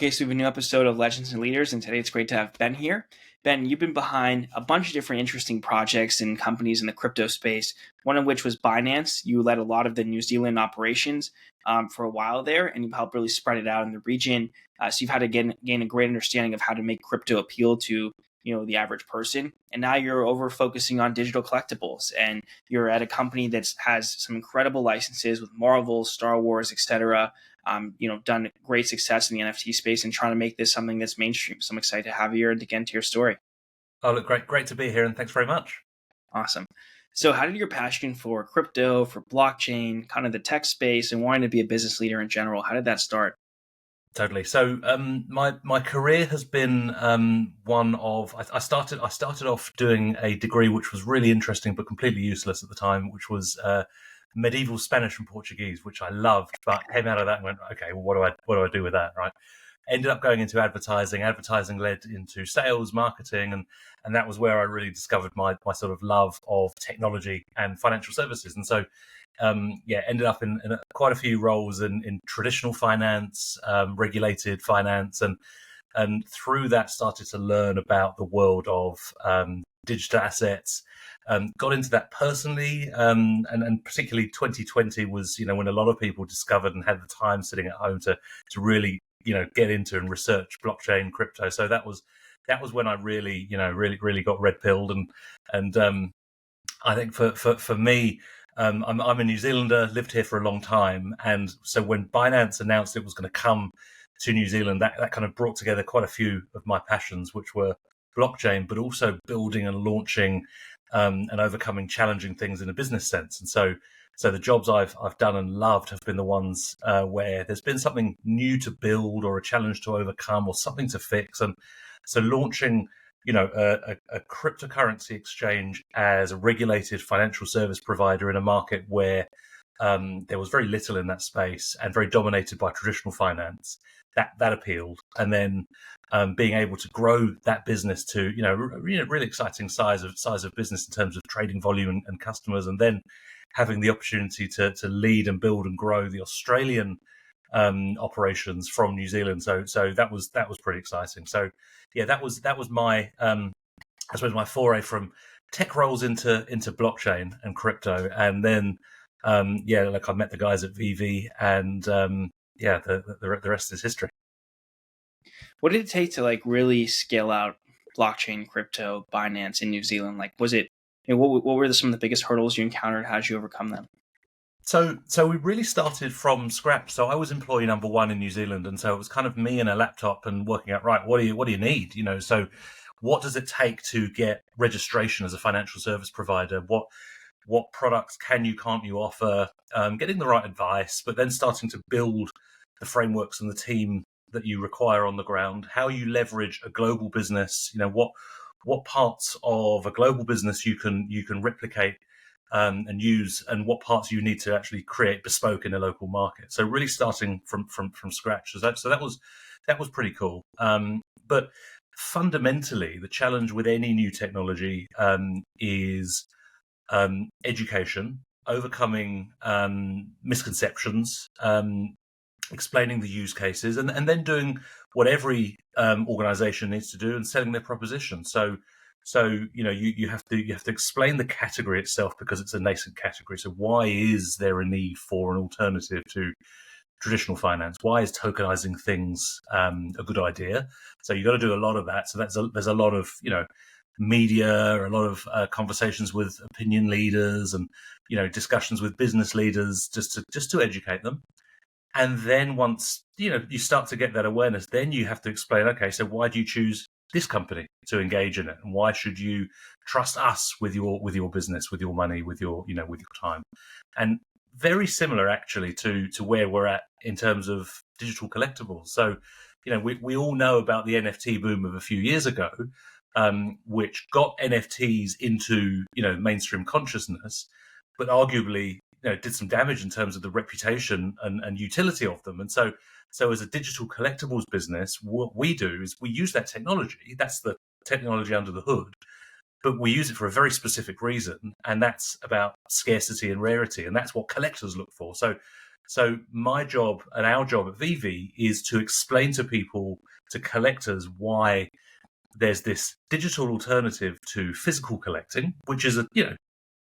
Okay, so we have a new episode of Legends and Leaders, and today it's great to have Ben here. Ben, you've been behind a bunch of different interesting projects and companies in the crypto space, one of which was Binance. You led a lot of the New Zealand operations for a while there, and you helped really spread it out in the region. So you've had to gain a great understanding of how to make crypto appeal to the average person. And now you're over focusing on digital collectibles, and you're at a company that has some incredible licenses with Marvel, Star Wars, etc. Done great success in the NFT space and trying to make this something that's mainstream. So I'm excited to have you here and to get into your story. Oh, look, great to be here, and thanks very much. Awesome. So how did your passion for crypto, for blockchain, kind of the tech space, and wanting to be a business leader in general, how did that start? Totally. So, my career has been one of I started off doing a degree which was really interesting but completely useless at the time, which was medieval Spanish and Portuguese, which I loved, but came out of that and went, okay, well, what do I do with that, right? Ended up going into advertising. Advertising led into sales, marketing, and that was where I really discovered my sort of love of technology and financial services. And so, ended up in quite a few roles in traditional finance, regulated finance, and through that started to learn about the world of digital assets. Got into that personally, and particularly 2020 was when a lot of people discovered and had the time sitting at home to really get into and research blockchain, crypto. So that was when I really got red pilled, and I think for me, I'm a New Zealander, lived here for a long time, and so when Binance announced it was going to come to New Zealand, that kind of brought together quite a few of my passions, which were blockchain, but also building and launching and overcoming challenging things in a business sense. And so the jobs I've done and loved have been the ones where there's been something new to build or a challenge to overcome or something to fix. And so launching, a cryptocurrency exchange as a regulated financial service provider in a market where there was very little in that space and very dominated by traditional finance, that appealed. And then being able to grow that business to really exciting size of business in terms of trading volume and customers, and then having the opportunity to lead and build and grow the Australian operations from New Zealand. So that was pretty exciting. So yeah, that was my I suppose my foray from tech roles into blockchain and crypto, and then I met the guys at VeVe, and the rest is history. What did it take to really scale out blockchain, crypto, Binance in New Zealand? Was it what were some of the biggest hurdles you encountered? How did you overcome them? So we really started from scratch. So I was employee number one in New Zealand, and so it was kind of me and a laptop and working out, right, what do you need? So what does it take to get registration as a financial service provider? What products can't you offer? Getting the right advice, but then starting to build the frameworks and the team that you require on the ground. How you leverage a global business? What parts of a global business you can replicate and use, and what parts you need to actually create bespoke in a local market. So really starting from scratch. So that was pretty cool. But fundamentally, the challenge with any new technology is education, overcoming misconceptions, explaining the use cases, and then doing what every organization needs to do and selling their proposition. So you have to explain the category itself, because it's a nascent category. So why is there a need for an alternative to traditional finance? Why is tokenizing things a good idea? So you've got to do a lot of that. So there's a lot of media, a lot of conversations with opinion leaders, and discussions with business leaders just to educate them. And then once you start to get that awareness, then you have to explain, okay, so why do you choose this company to engage in it, and why should you trust us with your business, with your money, with your time? And very similar actually to where we're at in terms of digital collectibles. So we all know about the NFT boom of a few years ago, which got NFTs into mainstream consciousness, but arguably did some damage in terms of the reputation and utility of them. And so as a digital collectibles business, what we do is we use that technology. That's the technology under the hood, but we use it for a very specific reason, and that's about scarcity and rarity, and that's what collectors look for. So So my job and our job at VeVe is to explain to people, to collectors, why there's this digital alternative to physical collecting, which is a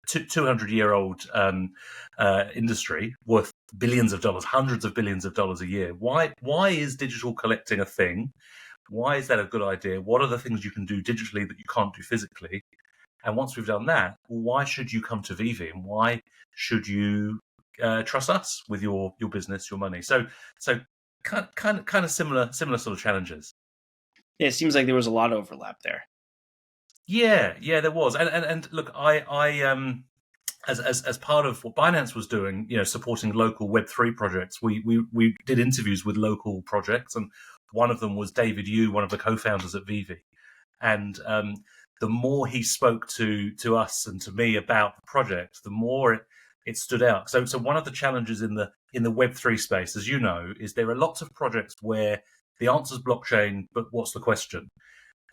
200-year-old industry worth billions of dollars, hundreds of billions of dollars a year. Why is digital collecting a thing? Why is that a good idea? What are the things you can do digitally that you can't do physically? And once we've done that, why should you come to VeVe, and why should you trust us with your business, your money? So kind of similar sort of challenges. Yeah, it seems like there was a lot of overlap there. Yeah, there was. And look, I as part of what Binance was doing, supporting local Web3 projects, we did interviews with local projects, and one of them was David Yu, one of the co-founders at VeVe. And the more he spoke to us and to me about the project, the more it stood out. So one of the challenges in the Web3 space, as you know, is there are lots of projects where the answer is blockchain, but what's the question?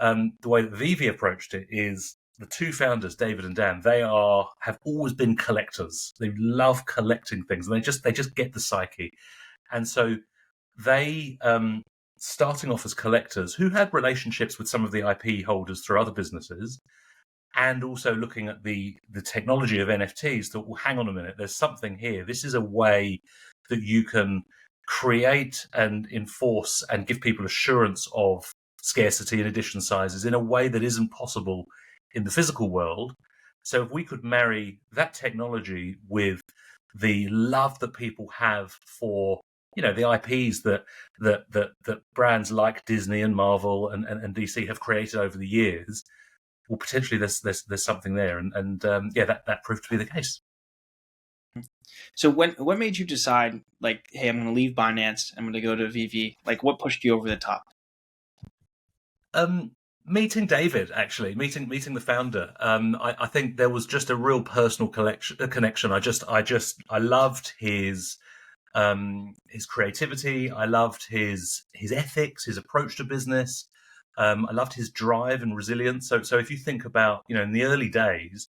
The way that VeVe approached it is the two founders, David and Dan, they have always been collectors. They love collecting things, and they just get the psyche. And so they, starting off as collectors who had relationships with some of the IP holders through other businesses, and also looking at the technology of NFTs, thought, well, hang on a minute, there's something here. This is a way that you can create and enforce and give people assurance of scarcity and edition sizes in a way that isn't possible in the physical world. So if we could marry that technology with the love that people have for the IPs that brands like Disney and Marvel and DC have created over the years, well, potentially there's something there, and that proved to be the case. So what made you decide, like, hey, I'm going to leave Binance, I'm going to go to VeVe? Like, what pushed you over the top? Meeting David, actually, meeting the founder. I think there was just a real personal connection. I loved his creativity. I loved his ethics, his approach to business. I loved his drive and resilience. So if you think about, in the early days,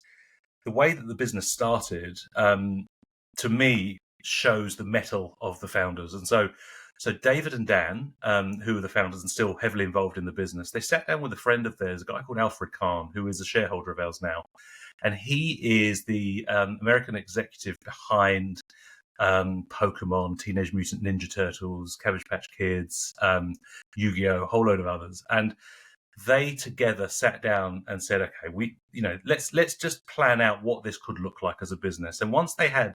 the way that the business started, to me, shows the mettle of the founders. And so David and Dan, who are the founders and still heavily involved in the business, they sat down with a friend of theirs, a guy called Alfred Kahn, who is a shareholder of ours now. And he is the American executive behind Pokemon, Teenage Mutant Ninja Turtles, Cabbage Patch Kids, Yu-Gi-Oh, a whole load of others. And they together sat down and said, okay, let's just plan out what this could look like as a business. And once they had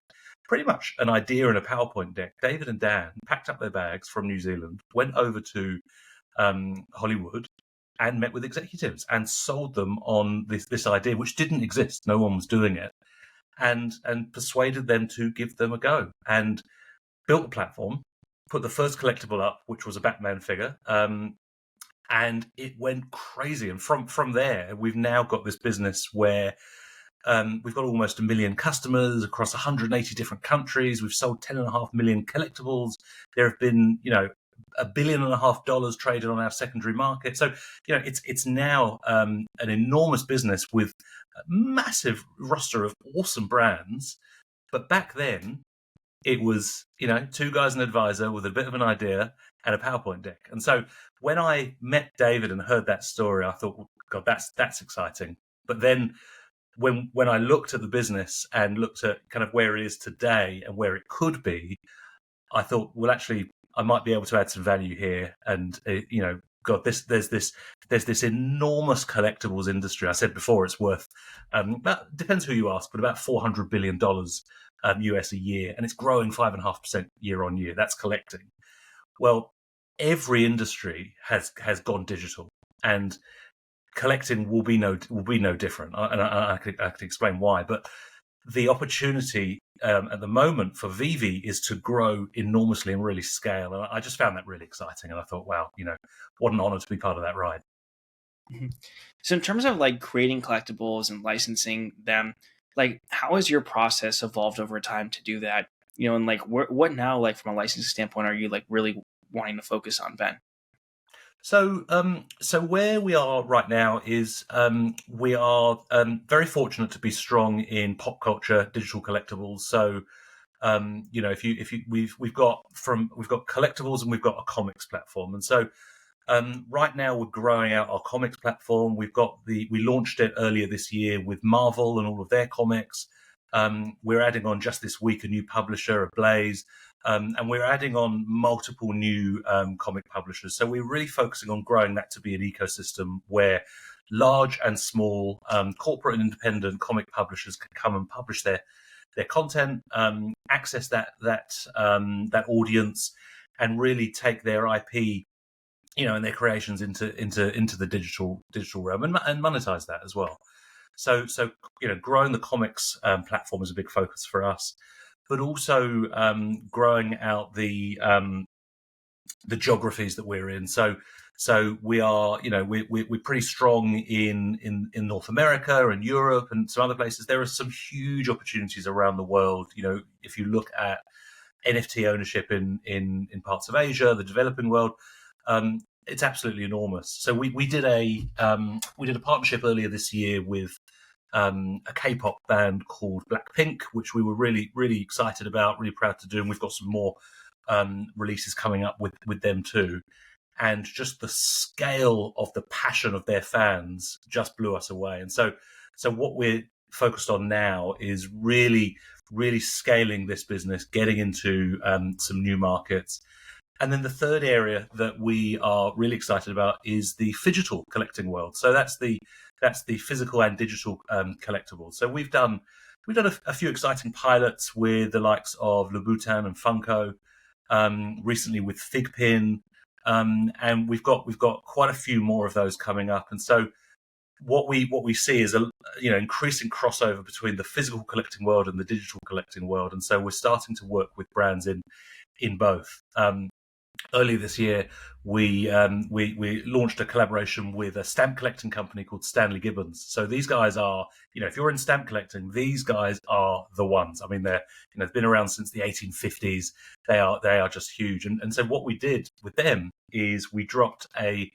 pretty much an idea and a PowerPoint deck, David and Dan packed up their bags from New Zealand, went over to Hollywood, and met with executives and sold them on this idea, which didn't exist. No one was doing it, and persuaded them to give them a go, and built a platform, put the first collectible up, which was a Batman figure, and it went crazy. And from there, we've now got this business where we've got almost 1 million customers across 180 different countries. We've sold 10.5 million collectibles. There have been, $1.5 billion traded on our secondary market. So, it's now an enormous business with a massive roster of awesome brands. But back then, it was, two guys and an advisor with a bit of an idea and a PowerPoint deck. And so when I met David and heard that story, I thought, well, God, that's exciting. But then when I looked at the business and looked at kind of where it is today and where it could be, I thought, well, actually, I might be able to add some value here. And God, there's this enormous collectibles industry. I said before, it's worth depends who you ask, but about $400 billion US a year, and it's growing 5.5% year on year. That's collecting. Well, every industry has gone digital, and collecting will be no different. And I could explain why, but the opportunity at the moment for VeVe is to grow enormously and really scale. And I just found that really exciting. And I thought, wow, what an honor to be part of that ride. Mm-hmm. So in terms of like creating collectibles and licensing them, like how has your process evolved over time to do that? And like what now, like from a licensing standpoint, are you like really wanting to focus on, Ben? So where we are right now is we are very fortunate to be strong in pop culture, digital collectibles. So we've got collectibles and we've got a comics platform, and so right now we're growing out our comics platform. We launched it earlier this year with Marvel and all of their comics. We're adding on just this week a new publisher, Blaze, and we're adding on multiple new comic publishers. So we're really focusing on growing that to be an ecosystem where large and small corporate and independent comic publishers can come and publish their content, access that audience, and really take their IP, and their creations into the digital realm and monetize that as well. So growing the comics platform is a big focus for us, but also growing out the geographies that we're in. So we are, we're pretty strong in North America and Europe and some other places. There are some huge opportunities around the world. If you look at NFT ownership in parts of Asia, the developing world, it's absolutely enormous. So we did a partnership earlier this year with a K-pop band called Blackpink, which we were really, really excited about, really proud to do, and we've got some more releases coming up with them too. And just the scale of the passion of their fans just blew us away. And so what we're focused on now is really, really scaling this business, getting into some new markets. And then the third area that we are really excited about is the phygital collecting world. So that's the physical and digital collectibles. So we've done a few exciting pilots with the likes of Louboutin and Funko, recently with Figpin, and we've got quite a few more of those coming up. And so what we see is increasing crossover between the physical collecting world and the digital collecting world. And so we're starting to work with brands in both. Earlier this year, we launched a collaboration with a stamp collecting company called Stanley Gibbons. So these guys are, if you're in stamp collecting, these guys are the ones. I mean, they've been around since the 1850s. They are just huge. And so what we did with them is we dropped a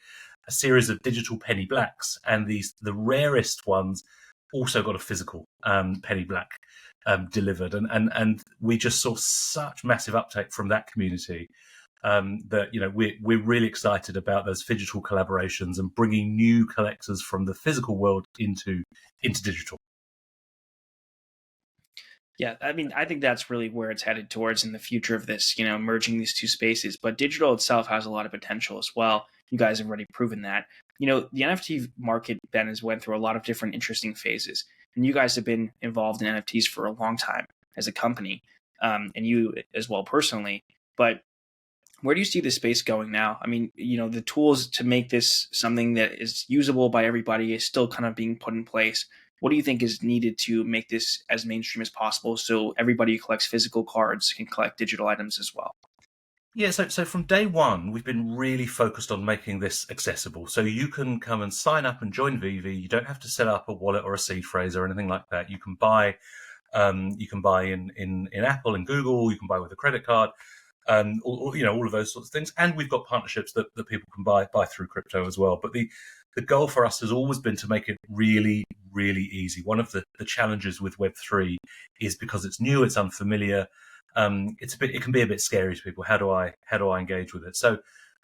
series of digital penny blacks, and the rarest ones also got a physical penny black delivered, and we just saw such massive uptake from that community. That we're really excited about those phygital collaborations and bringing new collectors from the physical world into digital. Yeah, I mean, I think that's really where it's headed towards in the future of this, merging these two spaces. But digital itself has a lot of potential as well. You guys have already proven that. The NFT market, Ben, has went through a lot of different interesting phases. And you guys have been involved in NFTs for a long time as a company, and you as well personally. But where do you see the space going now? I mean, the tools to make this something that is usable by everybody is still kind of being put in place. What do you think is needed to make this as mainstream as possible so everybody who collects physical cards can collect digital items as well? Yeah, so from day one, we've been really focused on making this accessible. So you can come and sign up and join VeVe. You don't have to set up a wallet or a seed phrase or anything like that. You can buy in Apple and Google. You can buy with a credit card. All of those sorts of things. And we've got partnerships that people can buy through crypto as well. But the goal for us has always been to make it really, really easy. One of the challenges with Web3 is because it's new, it's unfamiliar. It can be a bit scary to people. How do I engage with it? So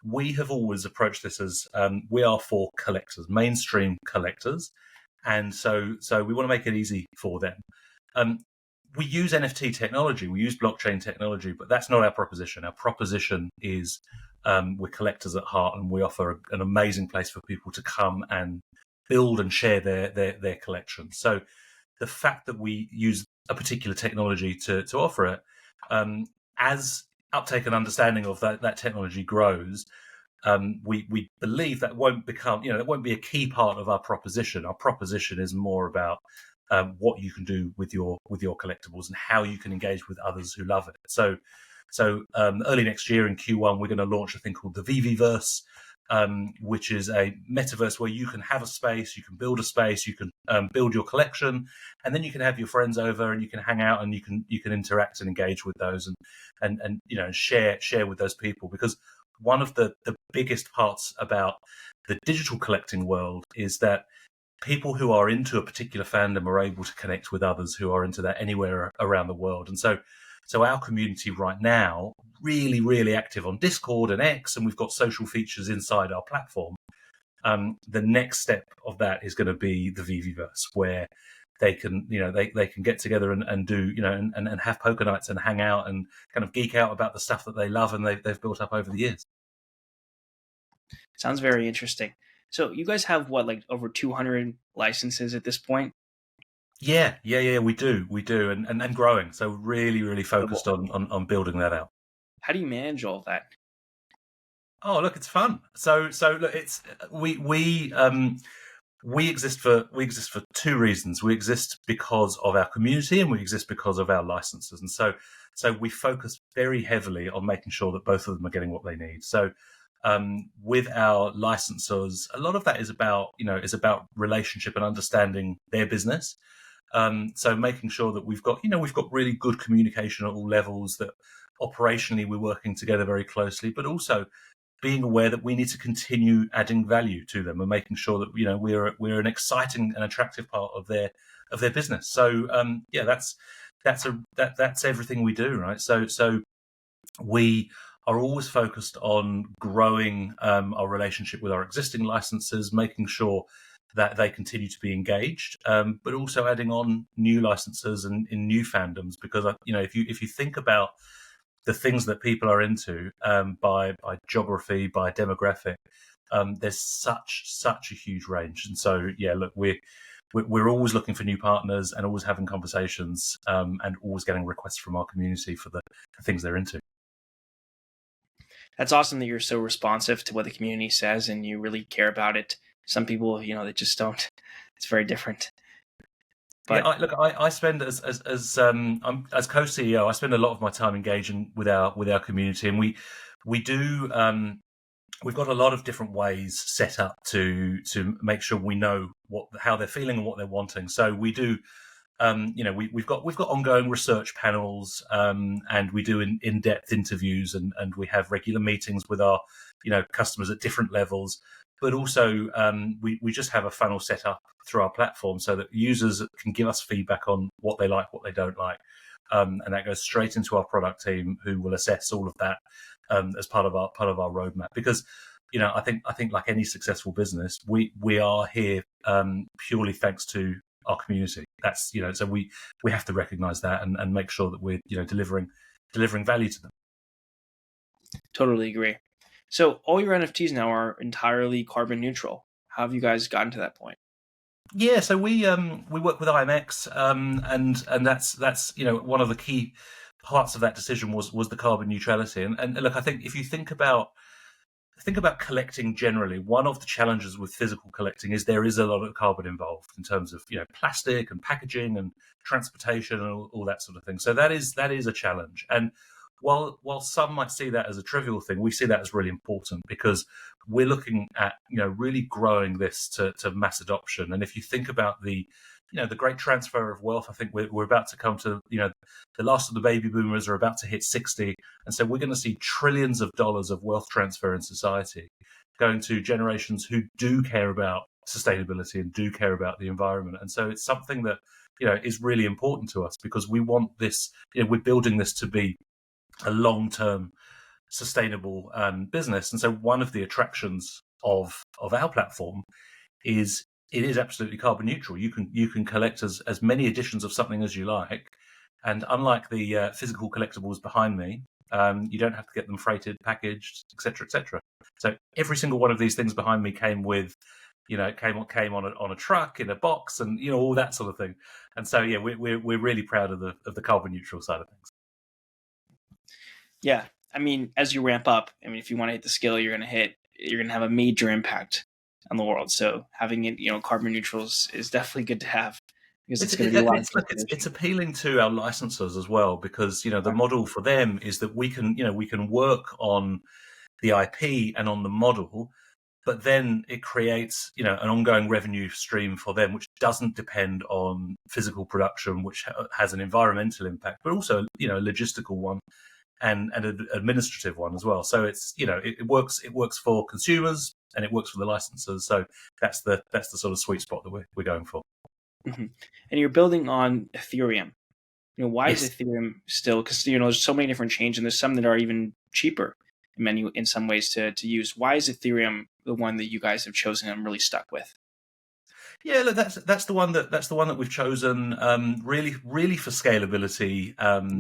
we have always approached this as we are for collectors, mainstream collectors, and so we want to make it easy for them. We use NFT technology, we use blockchain technology, but that's not our proposition. Our proposition is we're collectors at heart, and we offer an amazing place for people to come and build and share their collection. So the fact that we use a particular technology to offer it, as uptake and understanding of that technology grows, we believe that won't become, that won't be a key part of our proposition. Our proposition is more about what you can do with your collectibles and how you can engage with others who love it. So early next year in Q1, we're going to launch a thing called the VeVeverse, which is a metaverse where you can have a space, you can build a space, you can build your collection, and then you can have your friends over and you can hang out and you can interact and engage with those and share with those people. Because one of the biggest parts about the digital collecting world is that people who are into a particular fandom are able to connect with others who are into that anywhere around the world. And so So our community right now, really, really active on Discord and X, and we've got social features inside our platform. The next step of that is going to be the VeVeverse, where they can, they can get together and do, and have poker nights and hang out and kind of geek out about the stuff that they love and they've built up over the years. Sounds very interesting. So you guys have what, like over 200 licenses at this point? Yeah, we do, and growing. So really, really focused on building that out. How do you manage all of that? Oh, look, it's fun. So look, it's we exist for two reasons. We exist because of our community, and we exist because of our licenses. And so we focus very heavily on making sure that both of them are getting what they need. So with our licensors, a lot of that is about relationship and understanding their business. So making sure that we've got really good communication at all levels, that operationally we're working together very closely, but also being aware that we need to continue adding value to them and making sure that we're an exciting and attractive part of their business. So that's everything we do, right? So we are always focused on growing our relationship with our existing licenses, making sure that they continue to be engaged, but also adding on new licenses and in new fandoms. Because if you think about the things that people are into by geography, by demographic, there's such a huge range. And so look, we're always looking for new partners and always having conversations and always getting requests from our community for the things they're into. That's awesome that you're so responsive to what the community says and you really care about it. Some people, they just don't. It's very different. But I spend as co-CEO, I spend a lot of my time engaging with our community, and we do. We've got a lot of different ways set up to make sure we know how they're feeling and what they're wanting. So we do. We've got ongoing research panels, and we do in-depth interviews, and we have regular meetings with our customers at different levels. But also, we just have a funnel set up through our platform so that users can give us feedback on what they like, what they don't like, and that goes straight into our product team, who will assess all of that as part of our roadmap. Because I think like any successful business, we are here purely thanks to our community. That's so we have to recognise that and make sure that we're delivering value to them. Totally agree. So all your NFTs now are entirely carbon neutral. How have you guys gotten to that point? Yeah, so we work with IMX, and that's one of the key parts of that decision was the carbon neutrality. And look, I think if you think about collecting generally, one of the challenges with physical collecting is there is a lot of carbon involved in terms of plastic and packaging and transportation and all that sort of thing. So that is a challenge. And while some might see that as a trivial thing, we see that as really important, because we're looking at really growing this to mass adoption. And if you think about the great transfer of wealth, I think we're about to come to the last of the baby boomers are about to hit 60, and so we're going to see trillions of dollars of wealth transfer in society going to generations who do care about sustainability and do care about the environment. And so it's something that is really important to us, because we want this. We're building this to be a long-term sustainable business. And so one of the attractions of our platform is it is absolutely carbon neutral. You can collect as many editions of something as you like, and unlike the physical collectibles behind me, you don't have to get them freighted, packaged, etc., etc. So every single one of these things behind me came with came on a truck in a box, and all that sort of thing. And so we're really proud of the carbon neutral side of things. Yeah, I mean, as you ramp up, if you want to hit the scale you're going to have a major impact on the world. So having it, carbon neutral is definitely good to have, because it's going to be a lot. It's appealing to our licensors as well, because the model for them is that we can work on the IP and on the model, but then it creates an ongoing revenue stream for them, which doesn't depend on physical production, which has an environmental impact, but also a logistical one and an administrative one as well. So it's it works for consumers and it works for the licensors. So that's the sort of sweet spot that we're going for. Mm-hmm. And you're building on Ethereum. Why is Yes. Ethereum still? Because there's so many different chains, and there's some that are even cheaper in some ways to use. Why is Ethereum the one that you guys have chosen and really stuck with? Yeah, look, that's the one that we've chosen. Really for scalability,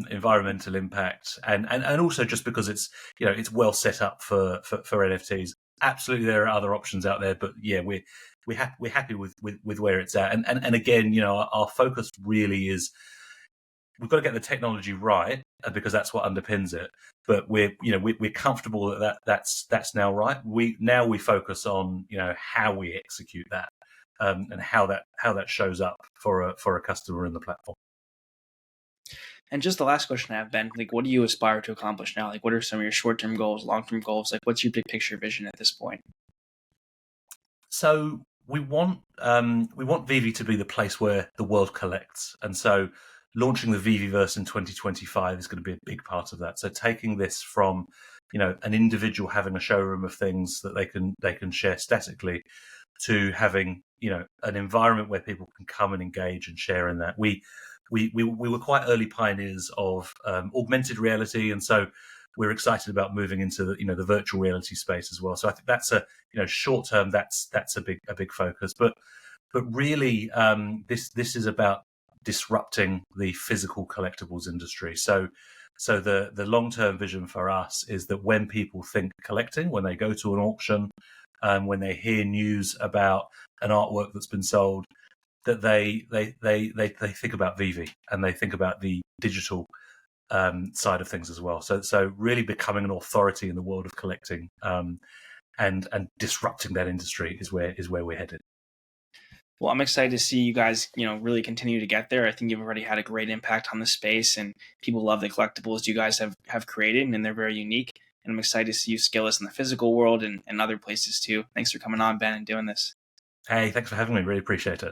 environmental impact, and also just because it's well set up for NFTs. Absolutely, there are other options out there, but yeah, we're happy with where it's at. And again, our focus really is we've got to get the technology right because that's what underpins it. But we're comfortable that's now right. We focus on how we execute that, and how that shows up for a customer in the platform. And just the last question I have, Ben, like, what do you aspire to accomplish now? Like, what are some of your short-term goals, long-term goals? Like, what's your big picture vision at this point? So we want VeVe to be the place where the world collects, and so launching the VeVeverse in 2025 is going to be a big part of that. So taking this from an individual having a showroom of things that they can share statically to having an environment where people can come and engage and share in that. We were quite early pioneers of augmented reality, and so we're excited about moving into the virtual reality space as well. So I think that's a short term that's a big focus, but really this is about disrupting the physical collectibles industry. So the long term vision for us is that when people think collecting, when they go to an auction, when they hear news about an artwork that's been sold, that they think about VeVe and they think about the digital side of things as well. So really becoming an authority in the world of collecting, and disrupting that industry is where we're headed. Well, I'm excited to see you guys, really continue to get there. I think you've already had a great impact on the space, and people love the collectibles you guys have created, and they're very unique. And I'm excited to see you scale this in the physical world and other places too. Thanks for coming on, Ben, and doing this. Hey, thanks for having me. Really appreciate it.